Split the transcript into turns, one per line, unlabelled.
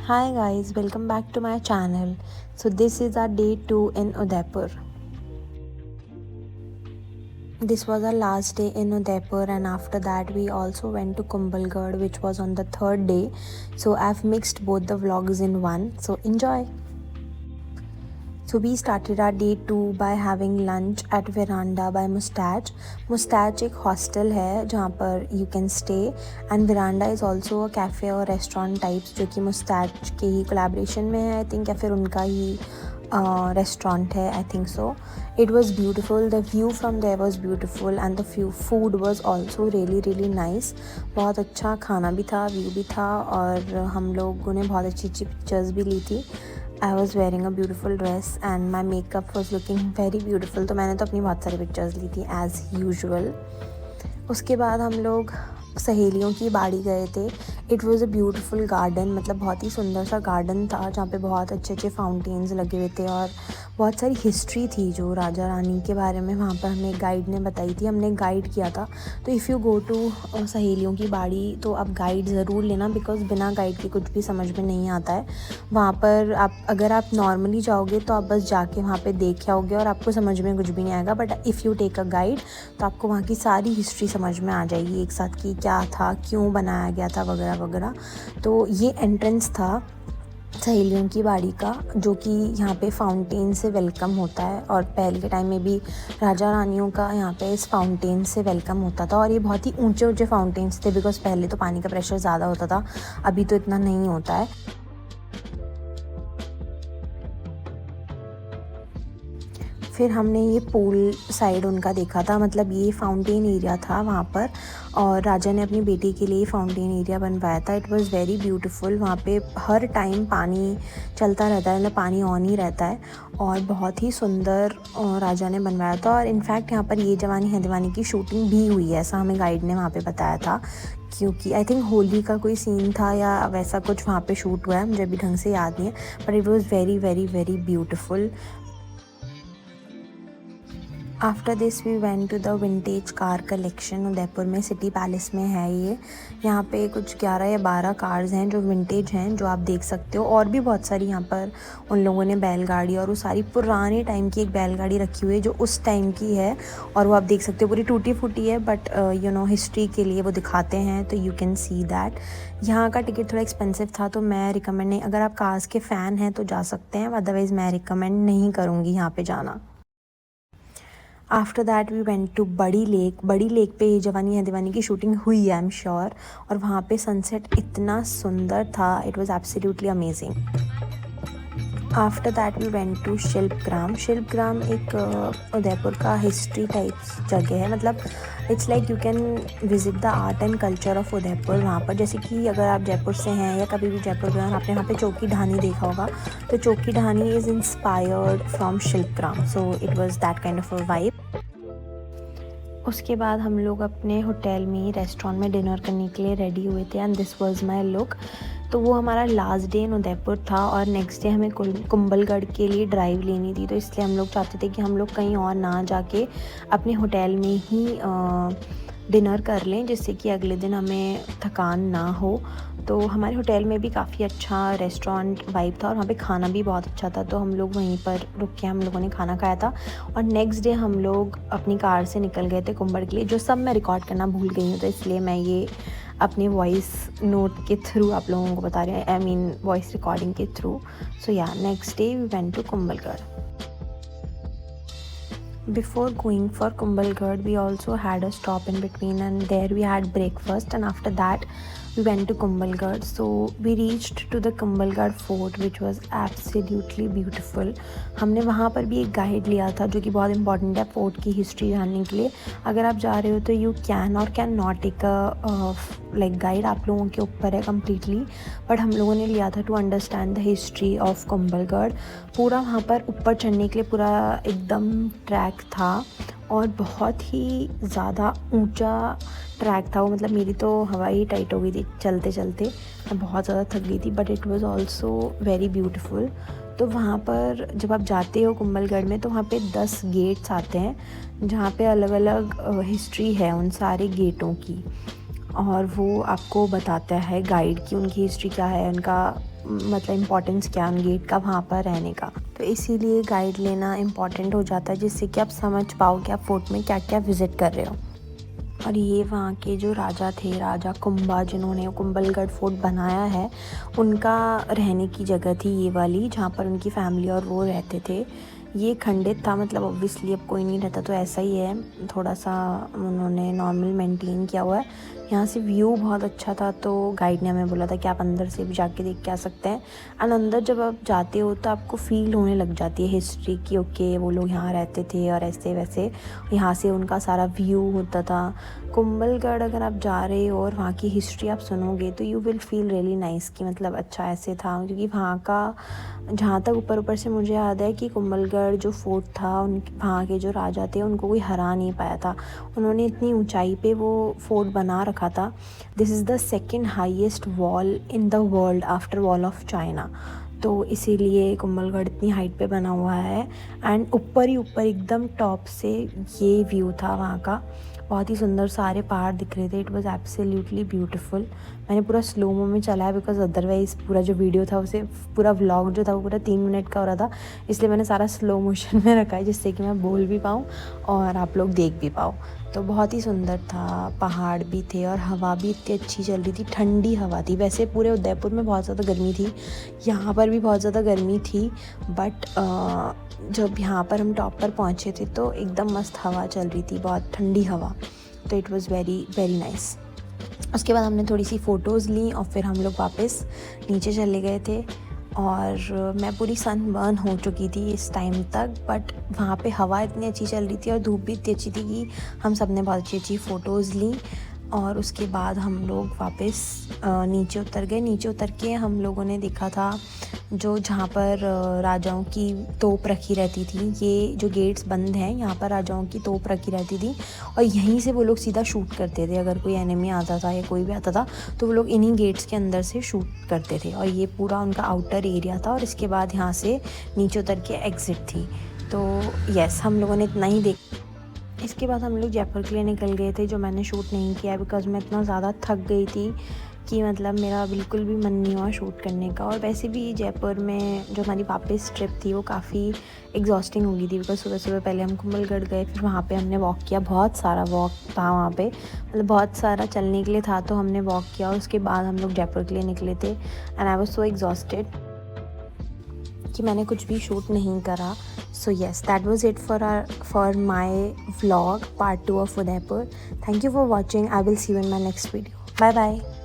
Hi guys, welcome back to my channel. So this is our day 2 in Udaipur. This was our last day in Udaipur, and after that we also went to Kumbhalgarh, which was on the third day. So I've mixed both the vlogs in one. So enjoy. So we started our day 2 by having lunch at Veranda by Moustache. Moustache एक hostel है जहाँ पर you can stay, and Veranda is also a cafe और restaurant types जो कि Moustache के ही collaboration में है I think, या फिर उनका ही restaurant है I think so. It was beautiful. The view from there was beautiful and the food was also really nice. बहुत अच्छा खाना भी था, व्यू भी था, और हम लोगों ने बहुत अच्छी पिक्चर्स भी ली थी. I was wearing a beautiful dress and my makeup was looking very beautiful. तो मैंने तो अपनी बहुत सारी पिक्चर्स ली थी as usual. उसके बाद हम लोग सहेलियों की बाड़ी गए थे. It was a beautiful garden, मतलब बहुत ही सुंदर सा गार्डन था जहाँ पे बहुत अच्छे फाउंटेन्स लगे हुए थे और बहुत सारी हिस्ट्री थी जो राजा रानी के बारे में वहाँ पर हमें गाइड ने बताई थी. हमने गाइड किया था. तो इफ़ यू गो टू सहेलियों की बाड़ी तो आप गाइड ज़रूर लेना, बिकॉज़ बिना गाइड के कुछ भी समझ में नहीं आता है. वहाँ पर अगर आप नॉर्मली जाओगे तो आप बस जाके वहाँ पे देख आओगे और आपको समझ में कुछ भी नहीं आएगा. But if you take a guide तो आपको वहाँ की सारी हिस्ट्री समझ में आ जाएगी एक साथ, कि क्या था, क्यों बनाया गया था, वगैरह वगैरह. तो ये एंट्रेंस था सहेलियों की बाड़ी का, जो कि यहाँ पे फाउंटेन से वेलकम होता है. और पहले के टाइम में भी राजा रानियों का यहाँ पे इस फाउंटेन से वेलकम होता था. और ये बहुत ही ऊंचे फाउंटेन्स थे, बिकॉज़ पहले तो पानी का प्रेशर ज़्यादा होता था, अभी तो इतना नहीं होता है. फिर हमने ये पूल साइड उनका देखा था, मतलब ये फाउंटेन एरिया था वहाँ पर, और राजा ने अपनी बेटी के लिए फाउंटेन एरिया बनवाया था. It was very beautiful. वहाँ पे हर टाइम पानी चलता रहता है, मतलब पानी ऑन ही रहता है, और बहुत ही सुंदर राजा ने बनवाया था. और इनफैक्ट यहाँ पर ये जवानी है दीवानी की शूटिंग भी हुई है, ऐसा हमें गाइड ने वहाँ पे बताया था, क्योंकि आई थिंक होली का कोई सीन था या वैसा कुछ वहाँ पे शूट हुआ है, मुझे अभी ढंग से याद नहीं है. But it was very beautiful. After this we went to the vintage car collection. Udaipur में सिटी पैलेस में है ये. यहाँ पे कुछ 11 या 12 कार्स हैं जो विंटेज हैं, जो आप देख सकते हो. और भी बहुत सारी यहाँ पर उन लोगों ने बैलगाड़ी, और वो सारी पुराने टाइम की एक बैलगाड़ी रखी हुई है जो उस टाइम की है, और वो आप देख सकते हो पूरी टूटी फूटी है, बट हिस्ट्री के लिए वो दिखाते हैं, तो यू कैन सी दैट. यहाँ का टिकट थोड़ा एक्सपेंसिव था, तो मैं रिकमेंड नहीं, अगर आप कार्स के फ़ैन हैं तो जा सकते हैं, अदरवाइज़ मैं रिकमेंड नहीं करूँगी यहाँ पर जाना. After that we went to Badi lake पे ये जवानी है दीवानी की शूटिंग हुई है आई एम श्योर. और वहाँ पे सनसेट इतना सुंदर था, it was absolutely amazing. After that we went to Shilpgram एक उदयपुर का हिस्ट्री टाइप्स जगह है, मतलब it's like you can visit the art and culture of Udaipur वहाँ पर. जैसे कि अगर आप जयपुर से हैं या कभी भी जयपुर गए हैं, आपने वहाँ पे चौकी ढानी देखा होगा, तो Chokhi Dhani is inspired from Shilpgram. So it was that kind of a vibe. उसके बाद हम लोग अपने होटल में रेस्टोरेंट में डिनर करने के लिए रेडी हुए थे, and this was my look. तो वो हमारा लास्ट डे इन उदयपुर था, और नेक्स्ट डे हमें कुंभलगढ़ के लिए ड्राइव लेनी थी. तो इसलिए हम लोग चाहते थे कि हम लोग कहीं और ना जाके अपने होटल में ही डिनर कर लें, जिससे कि अगले दिन हमें थकान ना हो. तो हमारे होटल में भी काफ़ी अच्छा रेस्टोरेंट वाइब था, और वहाँ पे खाना भी बहुत अच्छा था, तो हम लोग वहीं पर रुक के हम लोगों ने खाना खाया था. और नेक्स्ट डे हम लोग अपनी कार से निकल गए थे कुंभलगढ़ के लिए, जो सब मैं रिकॉर्ड करना भूल गई हूँ, तो इसलिए मैं ये अपने वॉइस नोट के थ्रू आप लोगों को बता रही हूँ, आई मीन वॉइस रिकॉर्डिंग के थ्रू. सो या next day we went to Kumbhalgarh. Before going for Kumbhalgarh, we also had a stop in between, and there we had breakfast, and after that we went to Kumbhalgarh. So we reached to the Kumbhalgarh fort, which was absolutely beautiful. हमने वहाँ पर भी एक guide लिया था, जो कि बहुत इंपॉर्टेंट है फोर्ट की हिस्ट्री जानने के लिए. अगर आप जा रहे हो तो यू कैन और can not take a like guide, आप लोगों के ऊपर है कम्प्लीटली. बट हम लोगों ने लिया था to understand the history of Kumbhalgarh. पूरा वहाँ पर ऊपर चढ़ने के लिए पूरा एकदम ट्रैक था, और बहुत ही ज़्यादा ऊंचा ट्रैक था वो. मतलब मेरी तो हवा ही टाइट हो गई थी चलते चलते, मैं बहुत ज़्यादा थक गई थी, but it was also very beautiful. तो वहाँ पर जब आप जाते हो कुंभलगढ़ में, तो वहाँ पे 10 गेट्स आते हैं, जहाँ पे अलग अलग हिस्ट्री है उन सारे गेटों की. और वो आपको बताता है गाइड की उनकी हिस्ट्री क्या है, उनका मतलब इम्पोर्टेंस क्या है उन गेट का वहाँ पर रहने का। तो इसीलिए गाइड लेना इम्पॉर्टेंट हो जाता है, जिससे कि आप समझ पाओ कि आप फोर्ट में क्या क्या विज़िट कर रहे हो। और ये वहाँ के जो राजा थे, राजा कुंभा, जिन्होंने कुंभलगढ़ फोर्ट बनाया है, उनका रहने की जगह थी ये वाली, जहाँ पर उनकी फैमिली और वो रहते थे। ये खंडित था, मतलब ऑब्वियसली अब कोई नहीं रहता तो ऐसा ही है, थोड़ा सा उन्होंने नॉर्मल मेंटेन किया हुआ है। यहाँ से व्यू बहुत अच्छा था, तो गाइड ने हमें बोला था कि आप अंदर से भी जाके देख के आ सकते हैं। एंड अंदर जब आप जाते हो तो आपको फील होने लग जाती है हिस्ट्री की, ओके वो लोग यहाँ रहते थे और ऐसे वैसे, यहाँ से उनका सारा व्यू होता था। कुंभलगढ़ अगर आप जा रहे हो और वहाँ की हिस्ट्री आप सुनोगे तो you will feel really nice कि मतलब अच्छा ऐसे था। क्योंकि वहाँ का जहाँ तक ऊपर ऊपर से मुझे याद है कि कुंभलगढ़ जो फोर्ट था, उन वहाँ के जो राजा थे उनको कोई हरा नहीं पाया था। उन्होंने इतनी ऊंचाई पे वो फोर्ट बना रखा था। This is the second highest wall in the world after wall of China. तो इसीलिए कुंभलगढ़ इतनी हाइट पे बना हुआ है। एंड ऊपर ही ऊपर एकदम टॉप से ये व्यू था वहाँ का, बहुत ही सुंदर, सारे पहाड़ दिख रहे थे। It was absolutely beautiful. मैंने पूरा स्लो मो में चलाया बिकॉज अदरवाइज़ पूरा जो वीडियो था उसे, पूरा व्लॉग जो था वो पूरा 3 मिनट का हो रहा था, इसलिए मैंने सारा स्लो मोशन में रखा है, जिससे कि मैं बोल भी पाऊँ और आप लोग देख भी पाओ। तो बहुत ही सुंदर था, पहाड़ भी थे और हवा भी इतनी अच्छी चल रही थी, ठंडी हवा थी। वैसे पूरे उदयपुर में बहुत ज़्यादा गर्मी थी, यहाँ पर भी बहुत ज़्यादा गर्मी थी, बट जब यहाँ पर हम टॉप पर पहुँचे थे तो एकदम मस्त हवा चल रही थी, बहुत ठंडी हवा। तो it was very very nice. उसके बाद हमने थोड़ी सी फ़ोटोज़ ली और फिर हम लोग वापस नीचे चले गए थे। और मैं पूरी सनबर्न हो चुकी थी इस टाइम तक, बट वहाँ पे हवा इतनी अच्छी चल रही थी और धूप भी इतनी अच्छी थी कि हम सब ने बहुत अच्छी अच्छी फ़ोटोज़ ली। और उसके बाद हम लोग वापस नीचे उतर गए। नीचे उतर के हम लोगों ने देखा था जो जहाँ पर राजाओं की तोप रखी रहती थी। ये जो गेट्स बंद हैं, यहाँ पर राजाओं की तोप रखी रहती थी और यहीं से वो लोग सीधा शूट करते थे। अगर कोई एनिमी आता था या कोई भी आता था तो वो लोग इन्हीं गेट्स के अंदर से शूट करते थे। और ये पूरा उनका आउटर एरिया था और इसके बाद यहाँ से नीचे उतर के एग्ज़िट थी। तो यस, हम लोगों ने इतना ही देख। इसके बाद हम लोग जयपुर के लिए निकल गए थे, जो मैंने शूट नहीं किया बिकॉज़ मैं इतना ज़्यादा थक गई थी कि मतलब मेरा बिल्कुल भी मन नहीं हुआ शूट करने का। और वैसे भी जयपुर में जो हमारी वापस ट्रिप थी वो काफ़ी एग्जॉस्टिंग हो गई थी बिकॉज़ सुबह सुबह पहले हम कुंभलगढ़ गए, फिर वहाँ पे हमने वॉक किया, बहुत सारा वॉक था वहाँ पे, मतलब बहुत सारा चलने के लिए था, तो हमने वॉक किया और उसके बाद हम लोग जयपुर के लिए निकले थे। And I was so exhausted कि मैंने कुछ भी शूट नहीं करा। So yes, that was it for my vlog part 2 of Udaipur. Thank you for watching. I will see you in my next video. Bye bye.